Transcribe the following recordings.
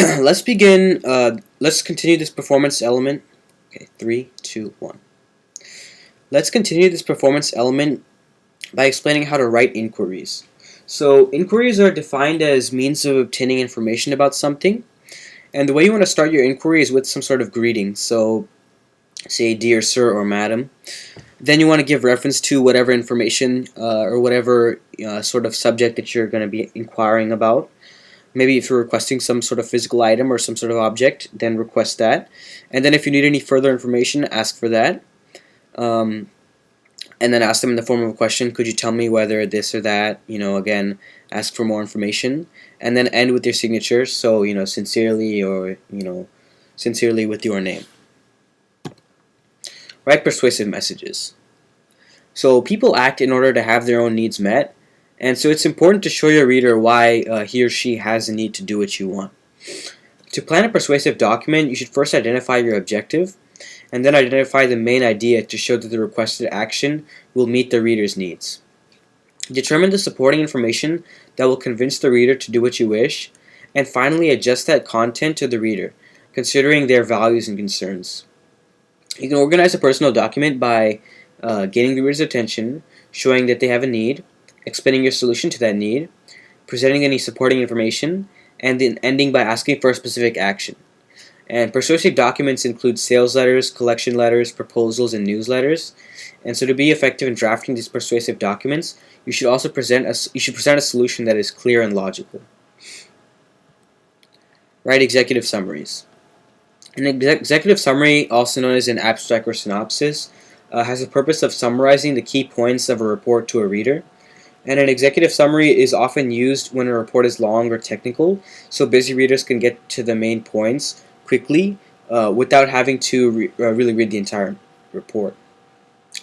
Let's begin. Let's continue this performance element. Okay, 3, 2, 1. Let's continue this performance element by explaining how to write inquiries. So inquiries are defined as means of obtaining information about something, and the way you want to start your inquiry is with some sort of greeting. So say dear sir or madam. Then you want to give reference to whatever information or whatever sort of subject that you're going to be inquiring about. Maybe if you're requesting some sort of physical item or some sort of object, then request that. And then if you need any further information, ask for that. And then ask them in the form of a question, could you tell me whether this or that, again, ask for more information. And then end with your signature, so, sincerely or, sincerely with your name. Write persuasive messages. So people act in order to have their own needs met, and so it's important to show your reader why he or she has the need to do what you want. To plan a persuasive document, you should first identify your objective, and then identify the main idea to show that the requested action will meet the reader's needs. Determine the supporting information that will convince the reader to do what you wish, and finally adjust that content to the reader, considering their values and concerns. You can organize a personal document by gaining the reader's attention, showing that they have a need, explaining your solution to that need, presenting any supporting information, and then ending by asking for a specific action. And persuasive documents include sales letters, collection letters, proposals, and newsletters. And so to be effective in drafting these persuasive documents, you should also present a solution that is clear and logical. Write executive summaries. An executive summary, also known as an abstract or synopsis, has the purpose of summarizing the key points of a report to a reader. And an executive summary is often used when a report is long or technical, so busy readers can get to the main points quickly without having to really read the entire report.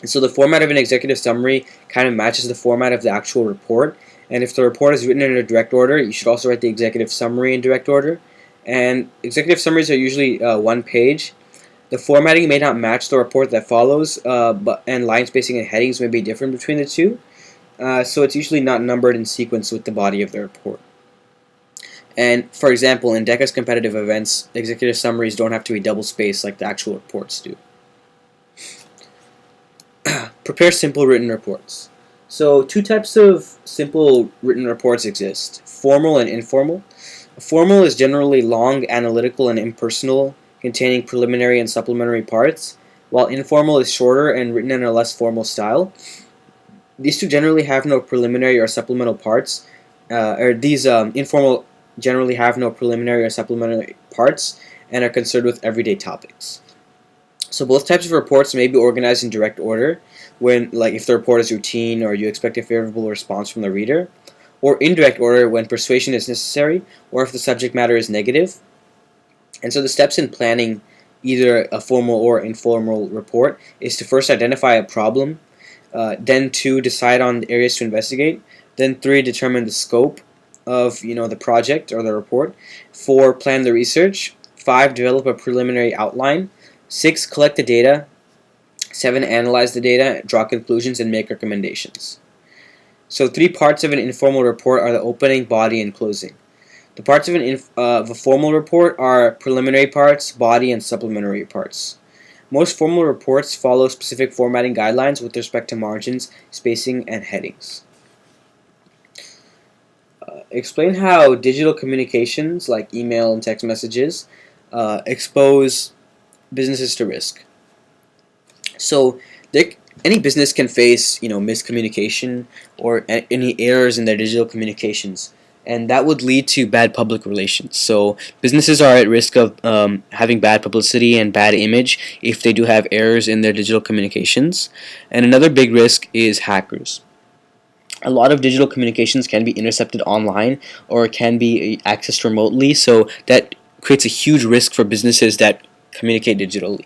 And so the format of an executive summary kind of matches the format of the actual report. And if the report is written in a direct order, you should also write the executive summary in direct order. And executive summaries are usually one page. The formatting may not match the report that follows, and line spacing and headings may be different between the two. So it's usually not numbered in sequence with the body of the report. And for example, in DECA's competitive events, executive summaries don't have to be double-spaced like the actual reports do. Prepare simple written reports. So two types of simple written reports exist, formal and informal. Formal is generally long, analytical, and impersonal, containing preliminary and supplementary parts, while informal is shorter and written in a less formal style. These two generally have no preliminary or supplemental parts, informal generally have no preliminary or supplementary parts and are concerned with everyday topics. So both types of reports may be organized in direct order, like if the report is routine or you expect a favorable response from the reader, or indirect order when persuasion is necessary or if the subject matter is negative. And so the steps in planning either a formal or informal report is to first identify a problem, then 2, decide on the areas to investigate, then 3, determine the scope of the project or the report, 4, plan the research, 5, develop a preliminary outline, 6, collect the data, 7, analyze the data, draw conclusions, and make recommendations. So 3 parts of an informal report are the opening, body, and closing. The parts of a formal report are preliminary parts, body, and supplementary parts. Most formal reports follow specific formatting guidelines with respect to margins, spacing, and headings. Explain how digital communications, like email and text messages, expose businesses to risk. So any business can face miscommunication or any errors in their digital communications, and that would lead to bad public relations. So businesses are at risk of having bad publicity and bad image if they do have errors in their digital communications. And another big risk is hackers. A lot of digital communications can be intercepted online or can be accessed remotely, so that creates a huge risk for businesses that communicate digitally.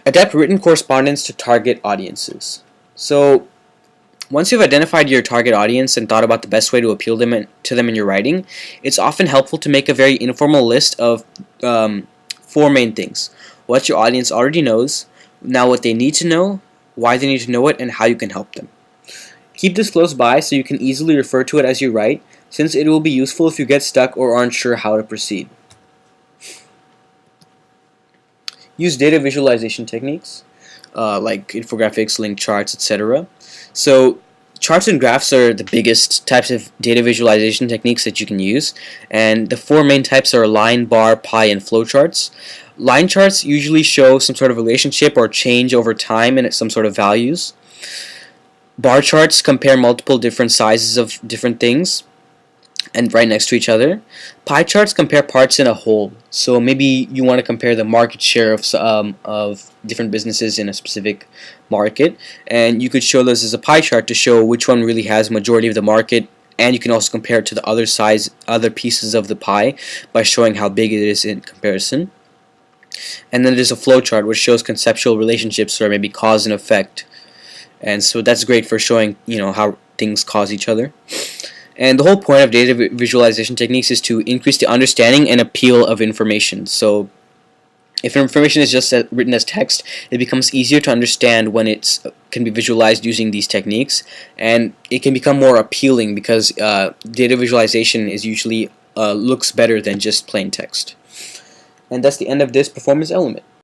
Adapt written correspondence to target audiences. So once you've identified your target audience and thought about the best way to appeal to them in your writing, it's often helpful to make a very informal list of 4 main things. What your audience already knows, now what they need to know, why they need to know it, and how you can help them. Keep this close by so you can easily refer to it as you write, since it will be useful if you get stuck or aren't sure how to proceed. Use data visualization techniques like infographics, link charts, etc. So charts and graphs are the biggest types of data visualization techniques that you can use, and the four main types are line, bar, pie, and flowcharts. Line charts usually show some sort of relationship or change over time and some sort of values. Bar charts compare multiple different sizes of different things and right next to each other. Pie charts compare parts in a whole. So maybe you want to compare the market share of different businesses in a specific market, and you could show this as a pie chart to show which one really has majority of the market, and you can also compare it to the other pieces of the pie by showing how big it is in comparison. And then there's a flow chart which shows conceptual relationships or maybe cause and effect, and so that's great for showing how things cause each other. And the whole point of data visualization techniques is to increase the understanding and appeal of information. So if information is just written as text, it becomes easier to understand when it can be visualized using these techniques, and it can become more appealing because data visualization is usually looks better than just plain text. And that's the end of this performance element.